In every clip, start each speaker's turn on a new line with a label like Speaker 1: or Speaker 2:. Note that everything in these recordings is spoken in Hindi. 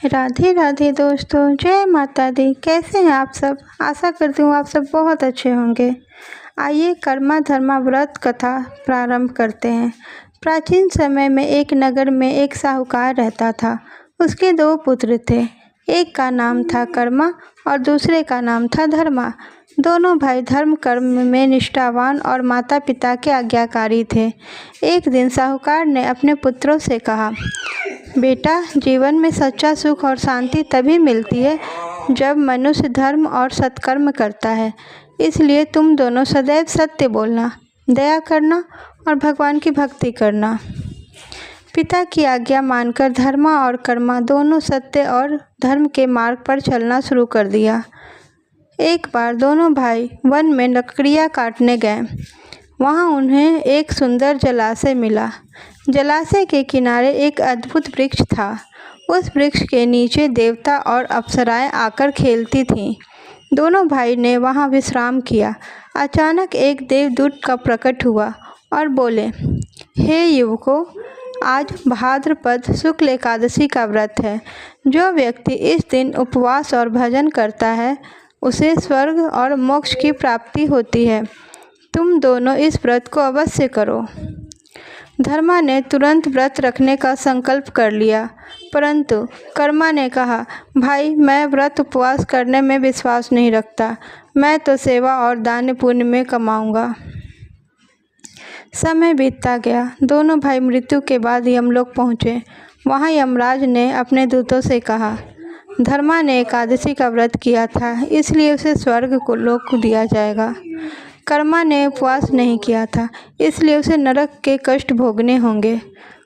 Speaker 1: राधे राधे दोस्तों, जय माता दी। कैसे हैं आप सब? आशा करती हूँ आप सब बहुत अच्छे होंगे। आइए कर्मा धर्मा व्रत कथा प्रारंभ करते हैं। प्राचीन समय में एक नगर में एक साहूकार रहता था। उसके दो पुत्र थे। एक का नाम था कर्मा और दूसरे का नाम था धर्मा। दोनों भाई धर्म कर्म में निष्ठावान और माता पिता के आज्ञाकारी थे। एक दिन साहूकार ने अपने पुत्रों से कहा, बेटा, जीवन में सच्चा सुख और शांति तभी मिलती है जब मनुष्य धर्म और सत्कर्म करता है। इसलिए तुम दोनों सदैव सत्य बोलना, दया करना और भगवान की भक्ति करना। पिता की आज्ञा मानकर धर्मा और कर्मा दोनों सत्य और धर्म के मार्ग पर चलना शुरू कर दिया। एक बार दोनों भाई वन में लकड़ियाँ काटने गए। वहाँ उन्हें एक सुंदर जलाशय मिला। जलाशय के किनारे एक अद्भुत वृक्ष था। उस वृक्ष के नीचे देवता और अप्सराएं आकर खेलती थीं। दोनों भाई ने वहाँ विश्राम किया। अचानक एक देवदूत का प्रकट हुआ और बोले, हे युवकों, आज भाद्रपद शुक्ल एकादशी का व्रत है। जो व्यक्ति इस दिन उपवास और भजन करता है उसे स्वर्ग और मोक्ष की प्राप्ति होती है। तुम दोनों इस व्रत को अवश्य करो। धर्मा ने तुरंत व्रत रखने का संकल्प कर लिया, परंतु कर्मा ने कहा, भाई, मैं व्रत उपवास करने में विश्वास नहीं रखता। मैं तो सेवा और दान पुण्य में कमाऊंगा। समय बीतता गया। दोनों भाई मृत्यु के बाद यमलोक पहुँचे। वहाँ यमराज ने अपने दूतों से कहा, धर्मा ने एकादशी का व्रत किया था, इसलिए उसे स्वर्ग को लोक दिया जाएगा। कर्मा ने उपवास नहीं किया था, इसलिए उसे नरक के कष्ट भोगने होंगे।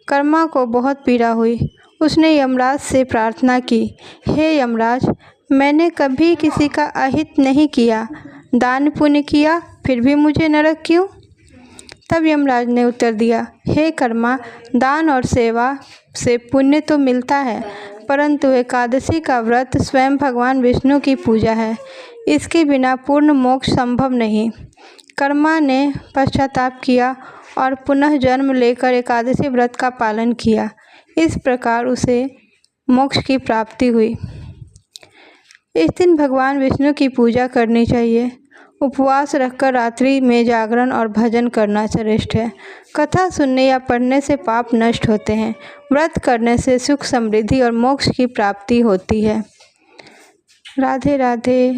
Speaker 1: कर्मा को बहुत पीड़ा हुई। उसने यमराज से प्रार्थना की, हे यमराज, मैंने कभी किसी का अहित नहीं किया, दान पुण्य किया, फिर भी मुझे नरक क्यों? तब यमराज ने उत्तर दिया, हे कर्मा, दान और सेवा से पुण्य तो मिलता है, परंतु एकादशी का व्रत स्वयं भगवान विष्णु की पूजा है। इसके बिना पूर्ण मोक्ष संभव नहीं। कर्मा ने पश्चाताप किया और पुनः जन्म लेकर एकादशी व्रत का पालन किया। इस प्रकार उसे मोक्ष की प्राप्ति हुई। इस दिन भगवान विष्णु की पूजा करनी चाहिए। उपवास रखकर रात्रि में जागरण और भजन करना श्रेष्ठ है। कथा सुनने या पढ़ने से पाप नष्ट होते हैं। व्रत करने से सुख समृद्धि और मोक्ष की प्राप्ति होती है। राधे राधे।